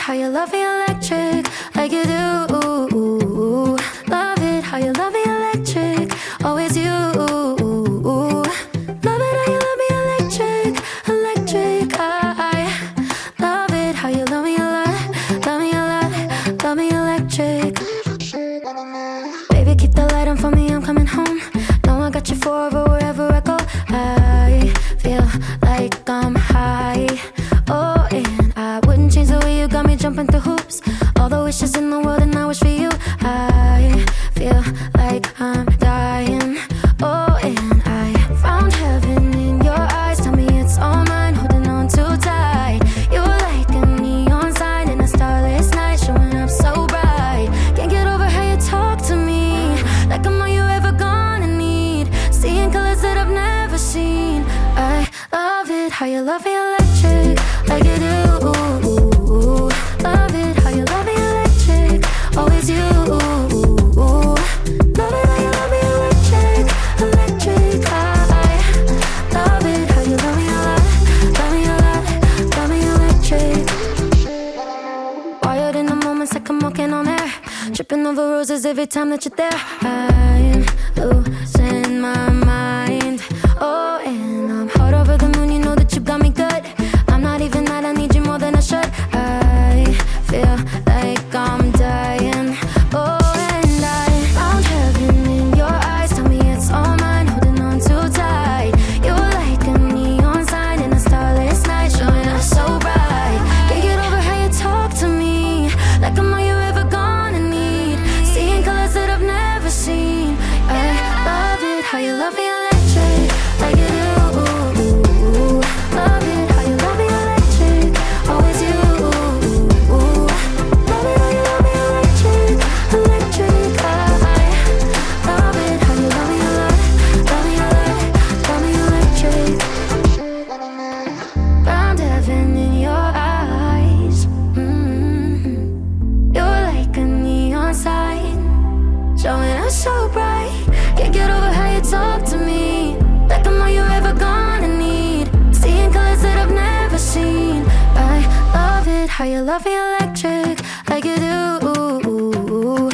how you love me electric, like you do. Love it how you love me electric, always you. Love it how you love me electric, electric. I love it how you love me a lot, love me a lot, love me electric. Baby, keep the light on for me, I'm coming home. Know I got you forever wherever I go. I feel like I'm high. Oh, and I wouldn't change the way you got me jumping through hoops. All the wishes in the world and I wish for you. I feel like I'm dying. Oh, and I found heaven in your eyes. Tell me it's all mine, holding on too tight. You're like a neon sign in a starless night, showing up so bright. Can't get over how you talk to me, like I'm all you ever gonna need. Seeing colors that I've never seen. I love it how you love me electric, like you do. Love it how you love me electric, always you. Love it how you love me electric, electric. I love it how you love me a lot, love me a lot, love me electric. Wired in the moments like I'm walking on air, tripping over roses every time that you're there. I'm losing my mind. Oh, and I'm hot over the moon, you know that you got me good. I'm not even that, I need you more than I should. I feel like I'm dying. Oh, and I found heaven in your eyes. Tell me it's all mine, holding on too tight. You're like a neon sign in a starless night, showing up so bright. Can't get over how you talk to me, like I'm all you ever gonna need. Seeing colors that I've never seen. I love it how you love me electric, like you do. Love it how you love me electric, always you. Love it how you love me electric, electric. I love it how you love me a lot, love me a lot, love me electric. Found heaven in your eyes. You're like a neon sign, showing up so bright. Can't get over how you talk to me, like I'm all you ever gonna need. Seeing colors that I've never seen. I love it how you love me electric, like you do.